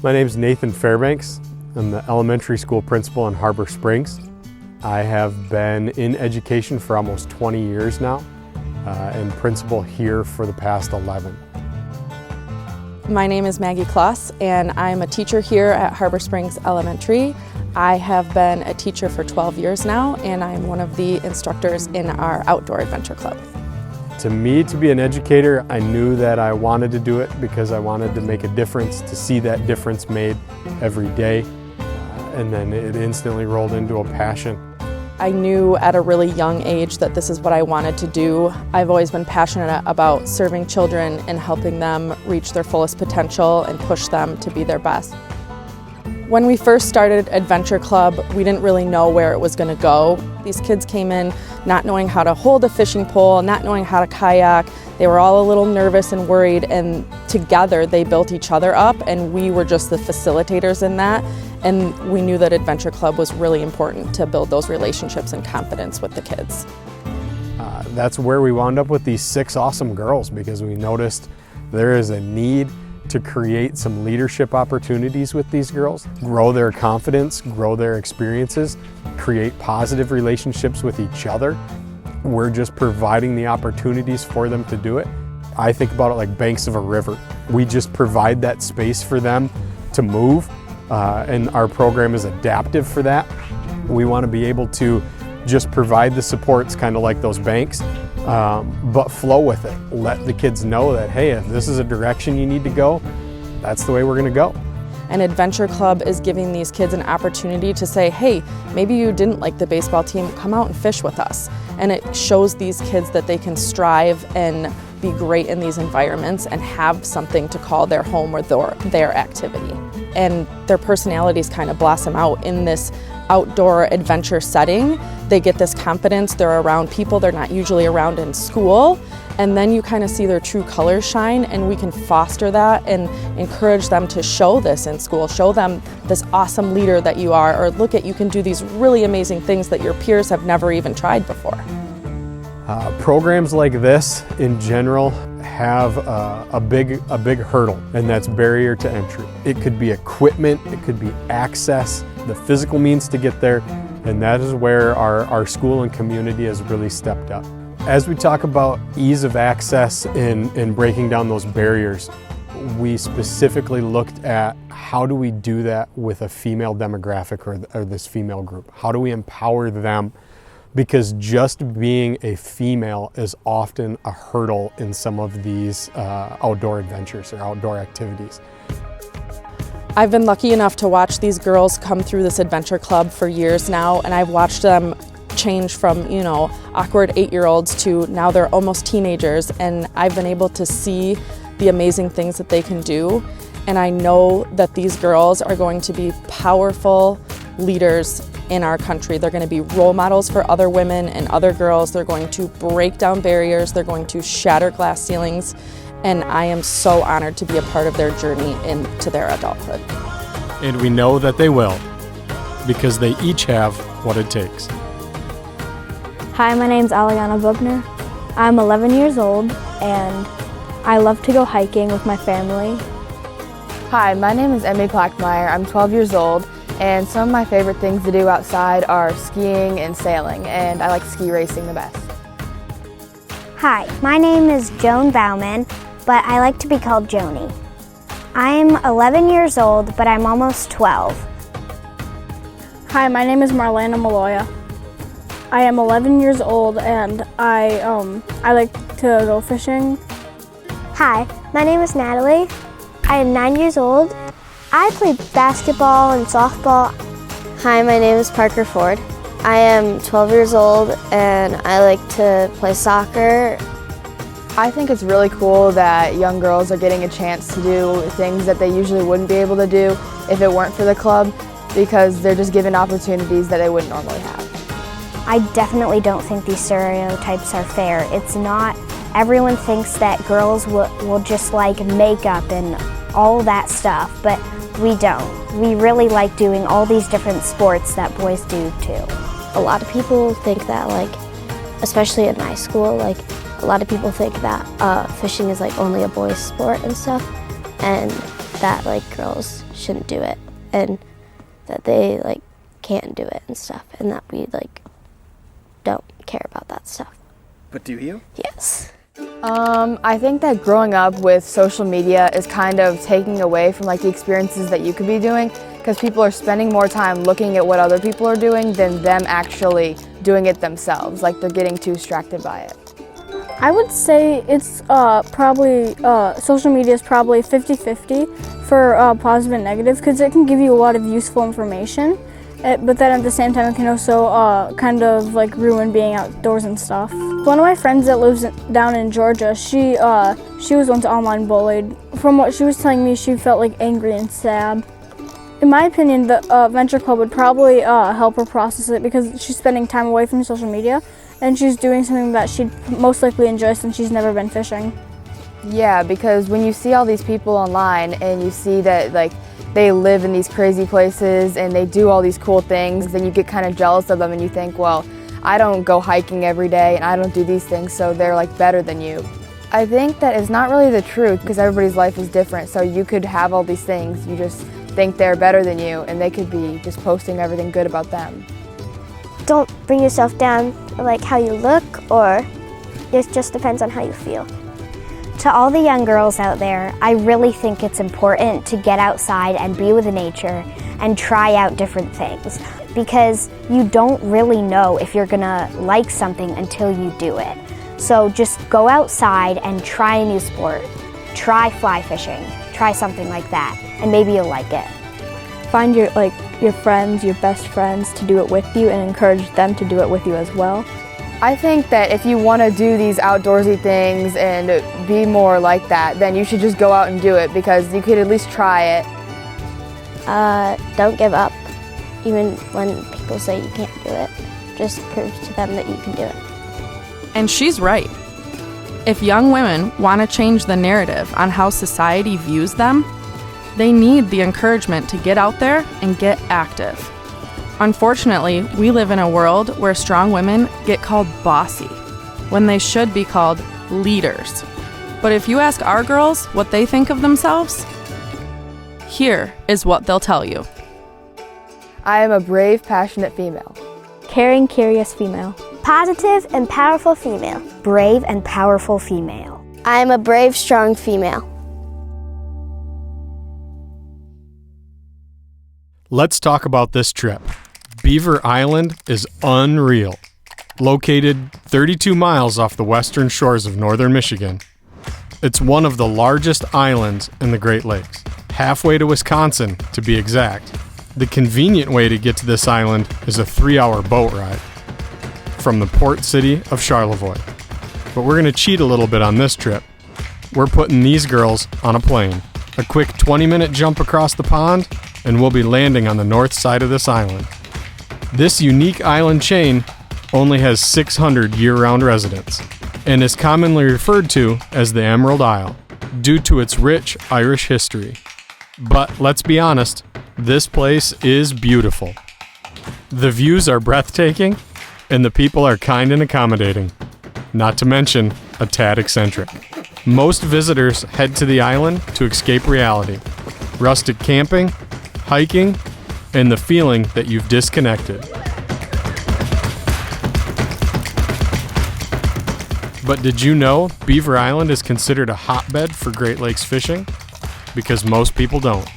My name is Nathan Fairbanks. I'm the elementary school principal in Harbor Springs. I have been in education for almost 20 years now and principal here for the past 11. My name is Maggie Kloss and I'm a teacher here at Harbor Springs Elementary. I have been a teacher for 12 years now and I'm one of the instructors in our Outdoor Adventure Club. To me, to be an educator, I knew that I wanted to do it because I wanted to make a difference, to see that difference made every day. And then it instantly rolled into a passion. I knew at a really young age that this is what I wanted to do. I've always been passionate about serving children and helping them reach their fullest potential and push them to be their best. When we first started Adventure Club, we didn't really know where it was going to go. These kids came in not knowing how to hold a fishing pole, not knowing how to kayak. They were all a little nervous and worried, and together they built each other up, and we were just the facilitators in that. And we knew that Adventure Club was really important to build those relationships and confidence with the kids. That's where we wound up with these 6 awesome girls, because we noticed there is a need to create some leadership opportunities with these girls, grow their confidence, grow their experiences, create positive relationships with each other. We're just providing the opportunities for them to do it. I think about it like banks of a river. We just provide that space for them to move, and our program is adaptive for that. We want to be able to just provide the supports kind of like those banks, but flow with it. Let the kids know that, hey, if this is a direction you need to go, that's the way we're going to go. And Adventure Club is giving these kids an opportunity to say, hey, maybe you didn't like the baseball team, come out and fish with us. And it shows these kids that they can strive and be great in these environments and have something to call their home or their activity. And their personalities kind of blossom out in this outdoor adventure setting. They get this confidence, they're around people they're not usually around in school, and then you kind of see their true colors shine, and we can foster that and encourage them to show this in school, show them this awesome leader that you are, or look at, you can do these really amazing things that your peers have never even tried before. Programs like this in general have a big hurdle, and that's barrier to entry. It could be equipment, it could be access, the physical means to get there, and that is where our school and community has really stepped up. As we talk about ease of access and breaking down those barriers, we specifically looked at how do we do that with a female demographic or this female group? How do we empower them? Because just being a female is often a hurdle in some of these outdoor adventures or outdoor activities. I've been lucky enough to watch these girls come through this adventure club for years now, and I've watched them change from, awkward 8-year-olds to now they're almost teenagers, and I've been able to see the amazing things that they can do. And I know that these girls are going to be powerful leaders in our country. They're going to be role models for other women and other girls. They're going to break down barriers. They're going to shatter glass ceilings. And I am so honored to be a part of their journey into their adulthood. And we know that they will, because they each have what it takes. Hi, my name's Aliana Bubner. I'm 11 years old and I love to go hiking with my family. Hi, my name is Emmy Plackmeyer. I'm 12 years old, and some of my favorite things to do outside are skiing and sailing, and I like ski racing the best. Hi, my name is Joan Bauman, but I like to be called Joni. I'm 11 years old, but I'm almost 12. Hi, my name is Marlana Maloya. I am 11 years old and I like to go fishing. Hi, my name is Natalie. I am 9 years old. I play basketball and softball. Hi, my name is Parker Ford. I am 12 years old and I like to play soccer. I think it's really cool that young girls are getting a chance to do things that they usually wouldn't be able to do if it weren't for the club, because they're just given opportunities that they wouldn't normally have. I definitely don't think these stereotypes are fair. It's not, everyone thinks that girls will just like makeup and all that stuff, but we don't. We really like doing all these different sports that boys do too. A lot of people think that, especially in my school, a lot of people think that fishing is only a boys' sport and stuff, and that like girls shouldn't do it and that they like can't do it and stuff, and that we like don't care about that stuff. But do you? Yes. I think that growing up with social media is kind of taking away from like the experiences that you could be doing, because people are spending more time looking at what other people are doing than them actually doing it themselves. Like they're getting too distracted by it. I would say it's probably, social media is probably 50-50 for positive and negative, because it can give you a lot of useful information, but then at the same time it can also kind of like ruin being outdoors and stuff. One of my friends that lives down in Georgia, she was once online bullied. From what she was telling me, she felt like angry and sad. In my opinion, the Venture Club would probably help her process it, because she's spending time away from social media and she's doing something that she'd most likely enjoy since she's never been fishing. Yeah, because when you see all these people online and you see that like they live in these crazy places and they do all these cool things, then you get kind of jealous of them and you think, well, I don't go hiking every day and I don't do these things, so they're like better than you. I think that is not really the truth, because everybody's life is different, so you could have all these things, you just think they're better than you, and they could be just posting everything good about them. Don't bring yourself down like how you look, or it just depends on how you feel. To all the young girls out there, I really think it's important to get outside and be with nature and try out different things, because you don't really know if you're gonna like something until you do it. So just go outside and try a new sport. Try fly fishing, try something like that, and maybe you'll like it. Find your friends, your best friends to do it with you, and encourage them to do it with you as well. I think that if you want to do these outdoorsy things and be more like that, then you should just go out and do it, because you could at least try it. Don't give up, even when people say you can't do it. Just prove to them that you can do it. And she's right. If young women want to change the narrative on how society views them, they need the encouragement to get out there and get active. Unfortunately, we live in a world where strong women get called bossy, when they should be called leaders. But if you ask our girls what they think of themselves, here is what they'll tell you. I am a brave, passionate female. Caring, curious female. Positive and powerful female. Brave and powerful female. I am a brave, strong female. Let's talk about this trip. Beaver Island is unreal. Located 32 miles off the western shores of northern Michigan, it's one of the largest islands in the Great Lakes, halfway to Wisconsin to be exact. The convenient way to get to this island is a 3-hour boat ride from the port city of Charlevoix. But we're going to cheat a little bit on this trip. We're putting these girls on a plane. A quick 20-minute jump across the pond, and we'll be landing on the north side of this island. This unique island chain only has 600 year-round residents and is commonly referred to as the Emerald Isle due to its rich Irish history. But let's be honest, this place is beautiful. The views are breathtaking, and the people are kind and accommodating, not to mention a tad eccentric. Most visitors head to the island to escape reality, rustic camping, hiking, and the feeling that you've disconnected. But did you know Beaver Island is considered a hotbed for Great Lakes fishing? Because most people don't.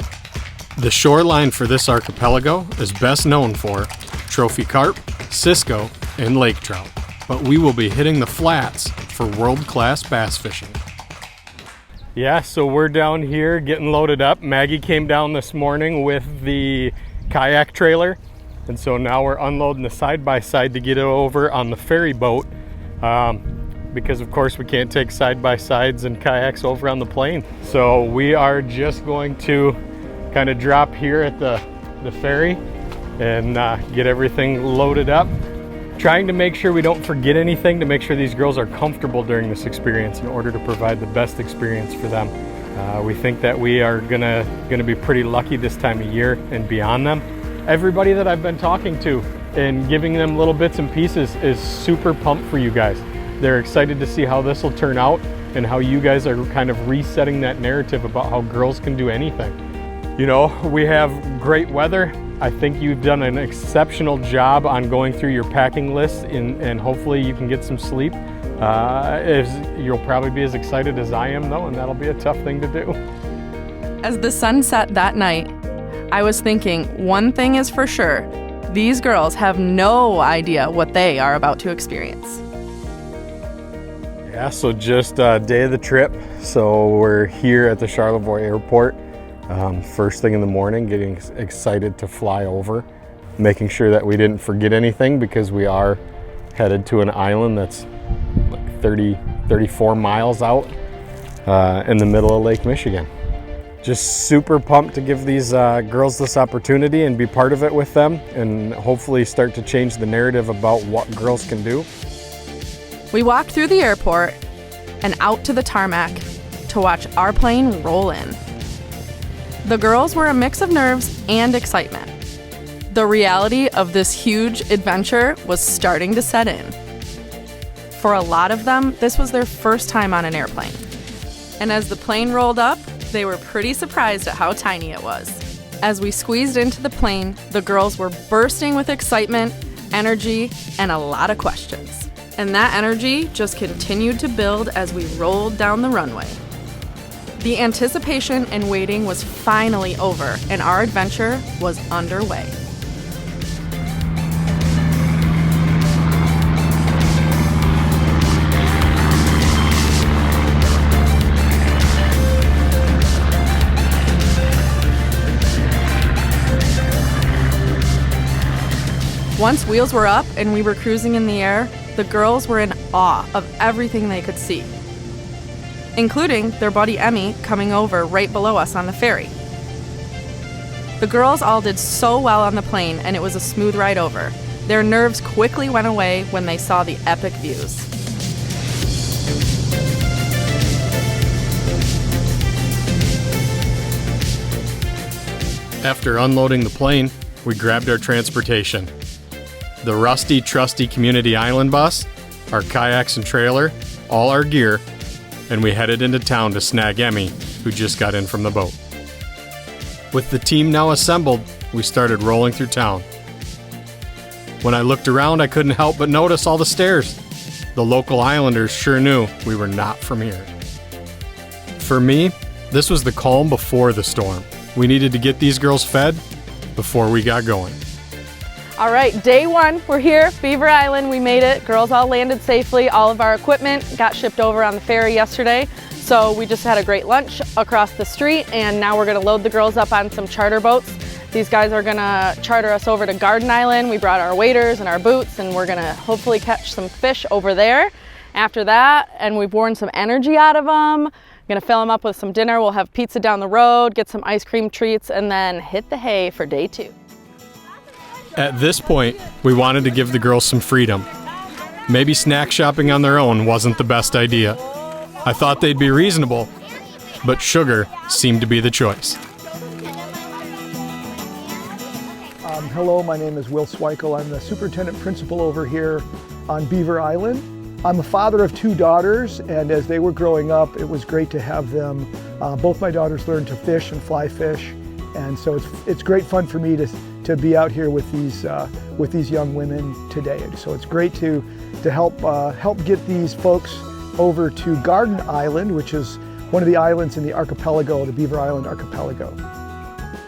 The shoreline for this archipelago is best known for trophy carp, cisco, and lake trout. But we will be hitting the flats for world-class bass fishing. Yeah, so we're down here getting loaded up. Maggie came down this morning with the kayak trailer, and so now we're unloading the side-by-side to get it over on the ferry boat, because of course we can't take side-by-sides and kayaks over on the plane. So we are just going to kind of drop here at the ferry and get everything loaded up, trying to make sure we don't forget anything, to make sure these girls are comfortable during this experience in order to provide the best experience for them. We think that we are gonna be pretty lucky this time of year and beyond them. Everybody that I've been talking to and giving them little bits and pieces is super pumped for you guys. They're excited to see how this will turn out, and how you guys are kind of resetting that narrative about how girls can do anything. You know, we have great weather. I think you've done an exceptional job on going through your packing list, and hopefully you can get some sleep. You'll probably be as excited as I am though, and that'll be a tough thing to do. As the sun set that night, I was thinking, one thing is for sure, these girls have no idea what they are about to experience. Yeah, so just day of the trip. So we're here at the Charlevoix Airport. First thing in the morning, getting excited to fly over, making sure that we didn't forget anything because we are headed to an island that's like 34 miles out in the middle of Lake Michigan. Just super pumped to give these girls this opportunity and be part of it with them, and hopefully start to change the narrative about what girls can do. We walked through the airport and out to the tarmac to watch our plane roll in. The girls were a mix of nerves and excitement. The reality of this huge adventure was starting to set in. For a lot of them, this was their first time on an airplane. And as the plane rolled up, they were pretty surprised at how tiny it was. As we squeezed into the plane, the girls were bursting with excitement, energy, and a lot of questions. And that energy just continued to build as we rolled down the runway. The anticipation and waiting was finally over, and our adventure was underway. Once wheels were up and we were cruising in the air, the girls were in awe of everything they could see, including their buddy Emmy coming over right below us on the ferry. The girls all did so well on the plane, and it was a smooth ride over. Their nerves quickly went away when they saw the epic views. After unloading the plane, we grabbed our transportation. The rusty, trusty community island bus, our kayaks and trailer, all our gear, and we headed into town to snag Emmy, who just got in from the boat. With the team now assembled, we started rolling through town. When I looked around, I couldn't help but notice all the stairs. The local islanders sure knew we were not from here. For me, this was the calm before the storm. We needed to get these girls fed before we got going. All right, day one, we're here, Beaver Island, we made it. Girls all landed safely. All of our equipment got shipped over on the ferry yesterday. So we just had a great lunch across the street, and now we're gonna load the girls up on some charter boats. These guys are gonna charter us over to Garden Island. We brought our waders and our boots, and we're gonna hopefully catch some fish over there. After that, and we've worn some energy out of them, gonna fill them up with some dinner. We'll have pizza down the road, get some ice cream treats, and then hit the hay for day two. At this point, we wanted to give the girls some freedom. Maybe snack shopping on their own wasn't the best idea. I thought they'd be reasonable, but sugar seemed to be the choice. Hello, my name is Will Sweikel. I'm the superintendent principal over here on Beaver Island. I'm a father of two daughters, and as they were growing up, it was great to have them. Both my daughters learned to fish and fly fish, and so it's great fun for me to be out here with these young women today. So it's great to help get these folks over to Garden Island, which is one of the islands in the archipelago, the Beaver Island archipelago.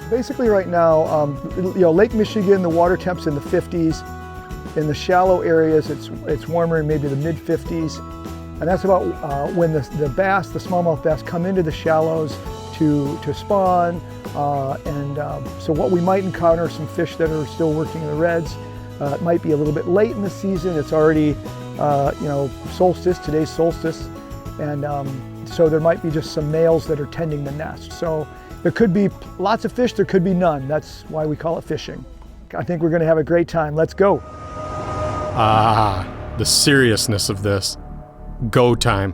Basically right now, Lake Michigan, the water temp's in the 50s. In the shallow areas, it's warmer in maybe the mid-50s. And that's about when the bass, the smallmouth bass, come into the shallows to spawn. So what we might encounter are some fish that are still working in the reds. It might be a little bit late in the season. It's already, solstice, today's solstice. And so there might be just some males that are tending the nest. So there could be lots of fish, there could be none. That's why we call it fishing. I think we're gonna have a great time. Let's go. The seriousness of this. Go time.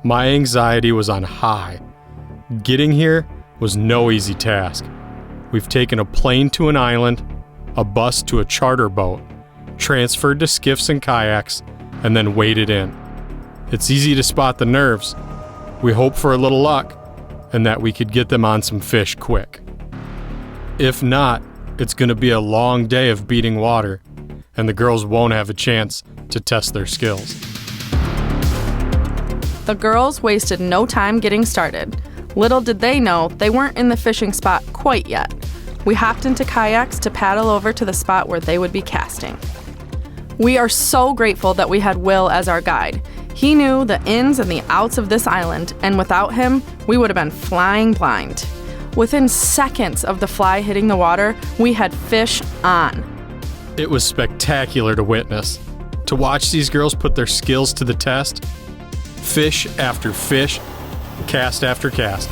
My anxiety was on high. Getting here was no easy task. We've taken a plane to an island, a bus to a charter boat, transferred to skiffs and kayaks, and then waded in. It's easy to spot the nerves, we hoped for a little luck and that we could get them on some fish quick. If not, it's going to be a long day of beating water, and the girls won't have a chance to test their skills. The girls wasted no time getting started. Little did they know they weren't in the fishing spot quite yet. We hopped into kayaks to paddle over to the spot where they would be casting. We are so grateful that we had Will as our guide. He knew the ins and the outs of this island, and without him, we would have been flying blind. Within seconds of the fly hitting the water, we had fish on. It was spectacular to witness. To watch these girls put their skills to the test, fish after fish, cast after cast.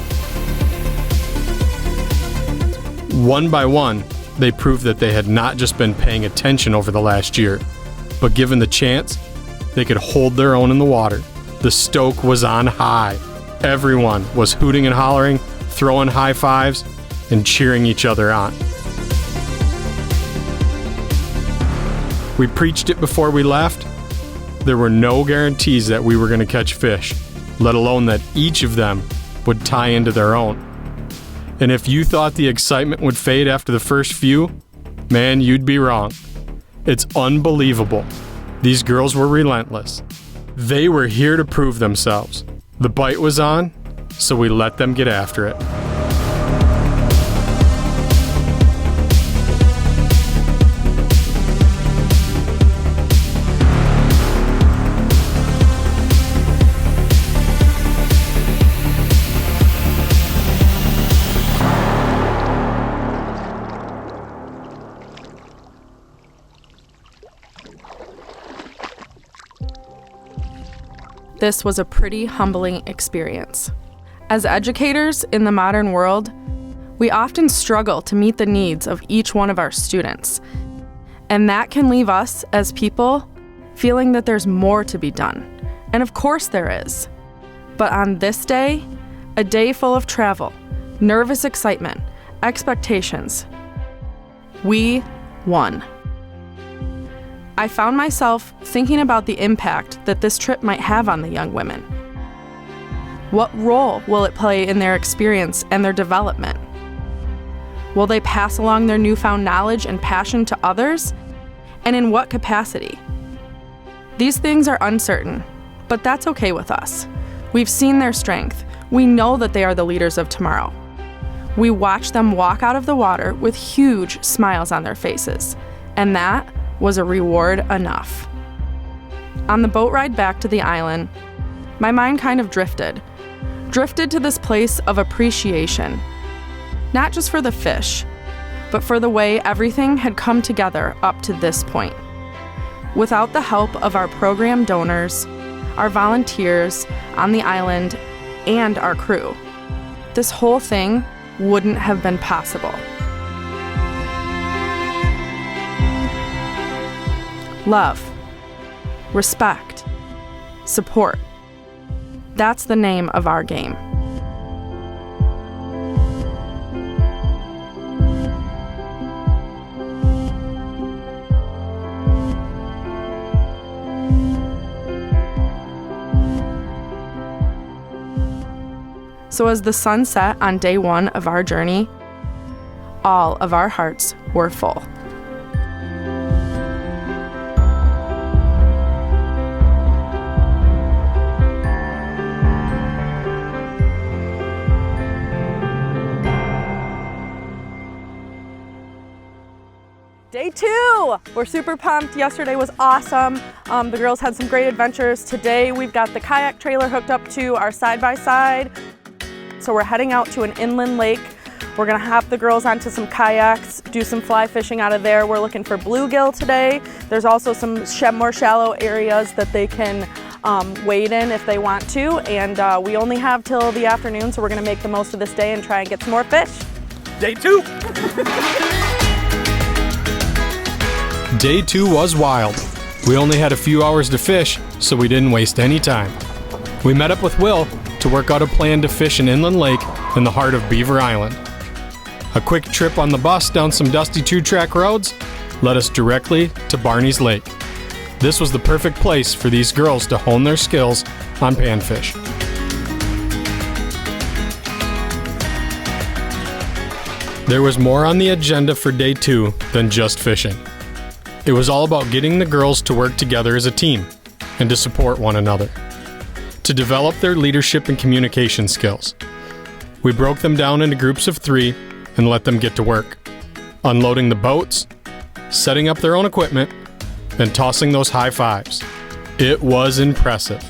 One by one, they proved that they had not just been paying attention over the last year, but given the chance, they could hold their own in the water. The stoke was on high. Everyone was hooting and hollering, throwing high fives, and cheering each other on. We preached it before we left. There were no guarantees that we were going to catch fish, let alone that each of them would tie into their own. And if you thought the excitement would fade after the first few, man, you'd be wrong. It's unbelievable. These girls were relentless. They were here to prove themselves. The bite was on, so we let them get after it. This was a pretty humbling experience. As educators in the modern world, we often struggle to meet the needs of each one of our students. And that can leave us as people feeling that there's more to be done. And of course there is. But on this day, a day full of travel, nervous excitement, expectations, we won. I found myself thinking about the impact that this trip might have on the young women. What role will it play in their experience and their development? Will they pass along their newfound knowledge and passion to others? And in what capacity? These things are uncertain, but that's okay with us. We've seen their strength. We know that they are the leaders of tomorrow. We watch them walk out of the water with huge smiles on their faces, and that was a reward enough. On the boat ride back to the island, my mind kind of drifted to this place of appreciation, not just for the fish, but for the way everything had come together up to this point. Without the help of our program donors, our volunteers on the island, and our crew, this whole thing wouldn't have been possible. Love, respect, support. That's the name of our game. So as the sun set on day one of our journey, all of our hearts were full. Day two! We're super pumped. Yesterday was awesome. The girls had some great adventures. Today we've got the kayak trailer hooked up to our side-by-side. So we're heading out to an inland lake. We're gonna hop the girls onto some kayaks, do some fly fishing out of there. We're looking for bluegill today. There's also some more shallow areas that they can wade in if they want to. And we only have till the afternoon, so we're gonna make the most of this day and try and get some more fish. Day two! Day two was wild. We only had a few hours to fish, so we didn't waste any time. We met up with Will to work out a plan to fish an inland lake in the heart of Beaver Island. A quick trip on the bus down some dusty two-track roads led us directly to Barney's Lake. This was the perfect place for these girls to hone their skills on panfish. There was more on the agenda for day 2 than just fishing. It was all about getting the girls to work together as a team and to support one another, to develop their leadership and communication skills. We broke them down into groups of 3 and let them get to work, unloading the boats, setting up their own equipment, and tossing those high fives. It was impressive.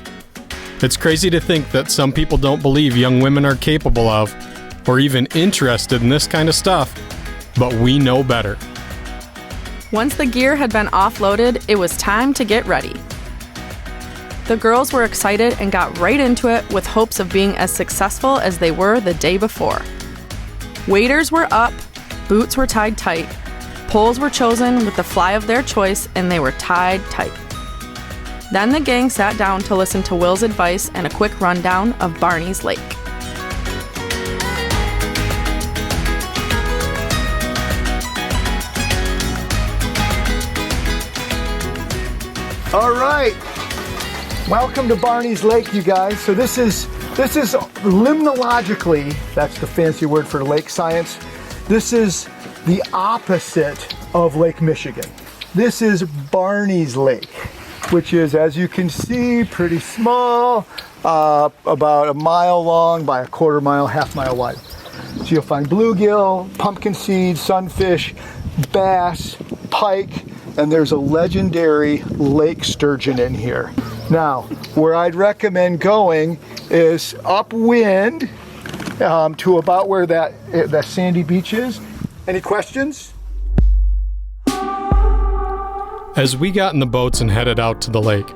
It's crazy to think that some people don't believe young women are capable of, or even interested in this kind of stuff, but we know better. Once the gear had been offloaded, it was time to get ready. The girls were excited and got right into it with hopes of being as successful as they were the day before. Waders were up, boots were tied tight, poles were chosen with the fly of their choice, and they were tied tight. Then the gang sat down to listen to Will's advice and a quick rundown of Barney's Lake. All right, welcome to Barney's Lake, you guys. So this is limnologically, that's the fancy word for lake science. This is the opposite of Lake Michigan. This is Barney's Lake, which is, as you can see, pretty small, about a mile long by a quarter mile, half mile wide. So you'll find bluegill, pumpkin seed, sunfish, bass, pike, and there's a legendary lake sturgeon in here. Now, where I'd recommend going is upwind to about where that sandy beach is. Any questions? As we got in the boats and headed out to the lake,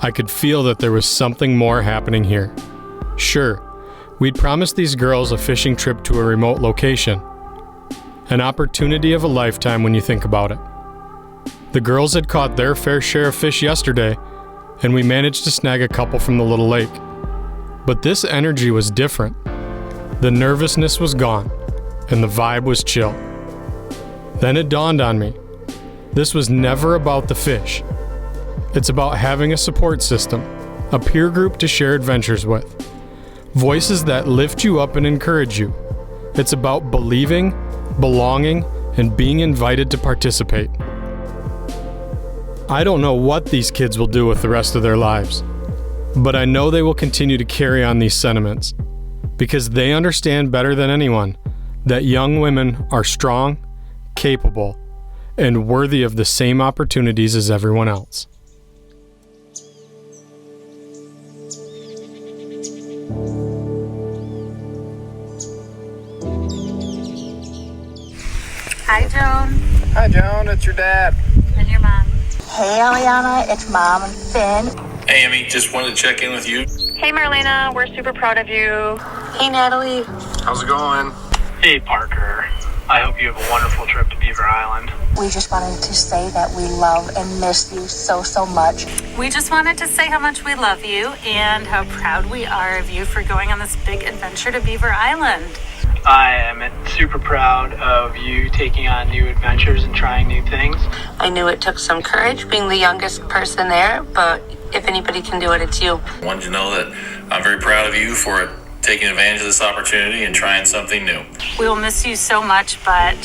I could feel that there was something more happening here. Sure, we'd promised these girls a fishing trip to a remote location. An opportunity of a lifetime when you think about it. The girls had caught their fair share of fish yesterday, and we managed to snag a couple from the little lake. But this energy was different. The nervousness was gone, and the vibe was chill. Then it dawned on me. This was never about the fish. It's about having a support system, a peer group to share adventures with. Voices that lift you up and encourage you. It's about believing, belonging, and being invited to participate. I don't know what these kids will do with the rest of their lives, but I know they will continue to carry on these sentiments because they understand better than anyone that young women are strong, capable, and worthy of the same opportunities as everyone else. Hi, Joan. Hi, Joan. It's your dad. And your mom. Hey, Aliana. It's Mom and Finn. Hey, Amy. Just wanted to check in with you. Hey, Marlena. We're super proud of you. Hey, Natalie. How's it going? Hey, Parker. I hope you have a wonderful trip to Beaver Island. We just wanted to say that we love and miss you so much. We just wanted to say how much we love you and how proud we are of you for going on this big adventure to Beaver Island. I am super proud of you taking on new adventures and trying new things. I knew it took some courage being the youngest person there, but if anybody can do it, it's you. I wanted you to know that I'm very proud of you for taking advantage of this opportunity and trying something new. We will miss you so much, but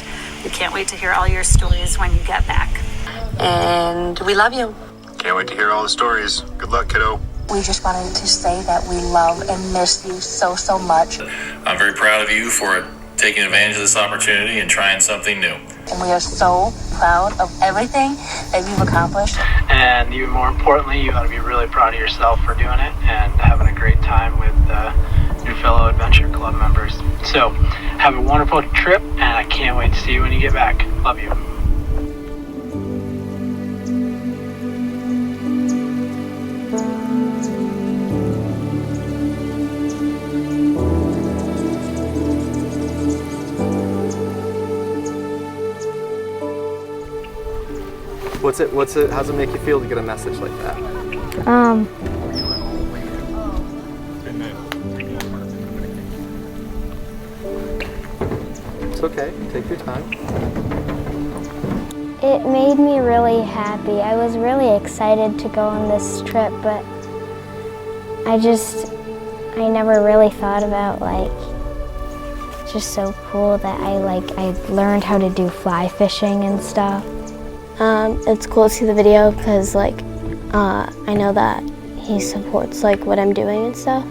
we can't wait to hear all your stories when you get back. And we love you. Can't wait to hear all the stories. Good luck, kiddo. We just wanted to say that we love and miss you so much. I'm very proud of you for taking advantage of this opportunity and trying something new. And we are so proud of everything that you've accomplished. And even more importantly, you ought to be really proud of yourself for doing it and having a great time with your fellow Adventure Club members. So, have a wonderful trip, and I can't wait to see you when you get back. Love you. How's it make you feel to get a message like that? It's okay, take your time. It made me really happy. I was really excited to go on this trip, but I never really thought about It's just so cool that I learned how to do fly fishing and stuff. It's cool to see the video because I know that he supports what I'm doing and stuff.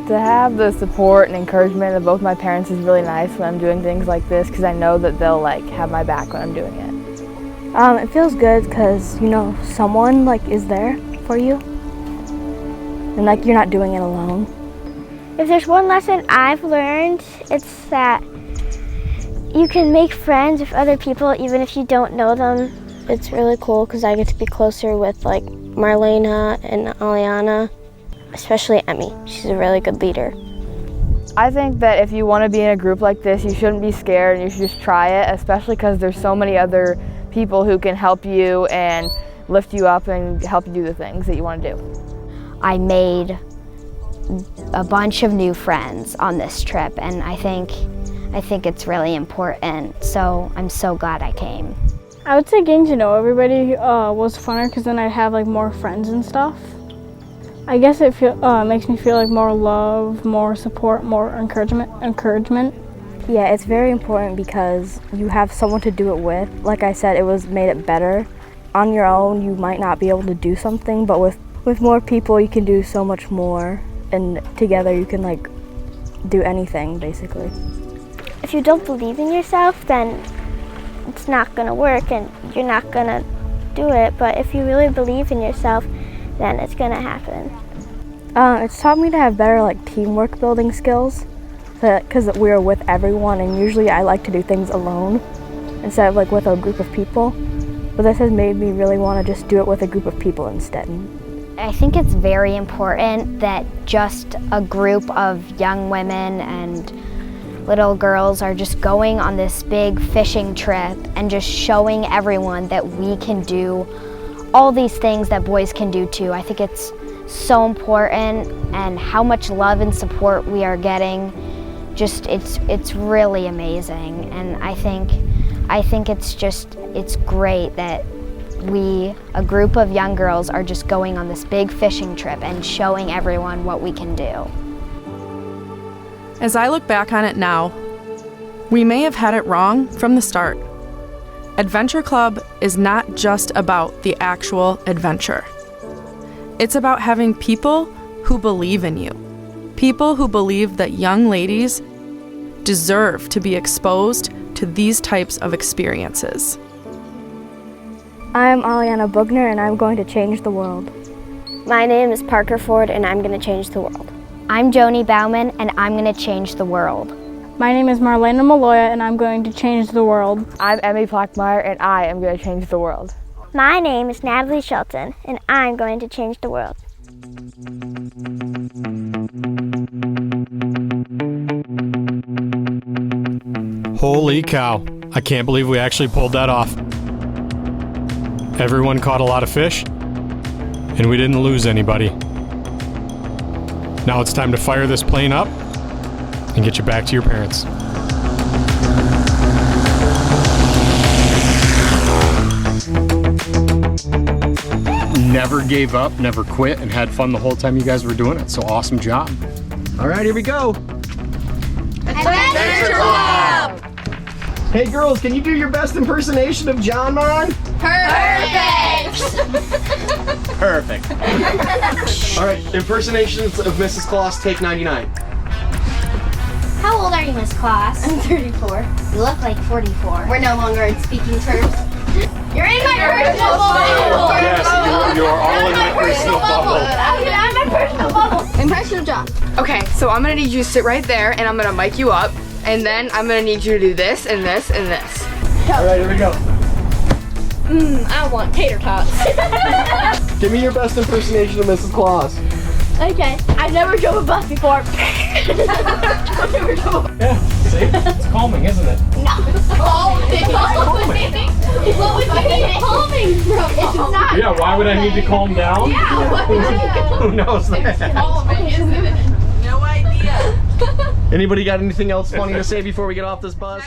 To have the support and encouragement of both my parents is really nice when I'm doing things like this because I know that they'll have my back when I'm doing it. It feels good because, someone is there for you and you're not doing it alone. If there's one lesson I've learned, it's that you can make friends with other people even if you don't know them. It's really cool because I get to be closer with Marlena and Aliana, especially Emmy. She's a really good leader. I think that if you want to be in a group like this, you shouldn't be scared and you should just try it, especially because there's so many other people who can help you and lift you up and help you do the things that you want to do. I made a bunch of new friends on this trip, and I think it's really important, so I'm so glad I came. I would say getting to know everybody was funner because then I'd have more friends and stuff. I guess it makes me feel more love, more support, more encouragement. Yeah, it's very important because you have someone to do it with. Like I said, made it better. On your own, you might not be able to do something, but with more people, you can do so much more. And together, you can do anything, basically. If you don't believe in yourself, then it's not gonna work and you're not gonna do it. But if you really believe in yourself, then it's gonna happen. It's taught me to have better teamwork building skills, because we're with everyone, and usually I like to do things alone instead of with a group of people. But this has made me really want to just do it with a group of people instead. I think it's very important that just a group of young women and little girls are just going on this big fishing trip and just showing everyone that we can do all these things that boys can do too. I think it's so important, and how much love and support we are getting, it's really amazing. And I think it's great that a group of young girls are just going on this big fishing trip and showing everyone what we can do. As I look back on it now, we may have had it wrong from the start. Adventure Club is not just about the actual adventure. It's about having people who believe in you. People who believe that young ladies deserve to be exposed to these types of experiences. I'm Aliana Bugner, and I'm going to change the world. My name is Parker Ford, and I'm going to change the world. I'm Joni Bauman, and I'm going to change the world. My name is Marlena Maloya, and I'm going to change the world. I'm Emmy Plackmeyer, and I am going to change the world. My name is Natalie Shelton, and I'm going to change the world. Holy cow, I can't believe we actually pulled that off. Everyone caught a lot of fish, and we didn't lose anybody. Now it's time to fire this plane up and get you back to your parents. Never gave up, never quit, and had fun the whole time you guys were doing it, so awesome job. All right, here we go. Adventure Club! Hey girls, can you do your best impersonation of John Mon? Perfect! Perfect. All right, impersonations of Mrs. Claus, take 99. How old are you, Miss Claus? I'm 34. You look like 44. We're no longer in speaking terms. You're in my personal bubble! Yes, you are all in my personal bubble. I'm my personal bubble. Impression of John. Okay, so I'm gonna need you to sit right there, and I'm gonna mic you up, and then I'm gonna need you to do this and this and this. All right, here we go. I want tater tots. Give me your best impersonation of Mrs. Claus. Okay, I've never drove a bus before. I've never drove a bus. Yeah, see? It's calming, isn't it? No. Calming. What would you need calming from? It's not. Yeah, why would I need to calm down? Yeah, what would you Who knows that? calming, isn't it? No idea. Anybody got anything else funny to say before we get off this bus?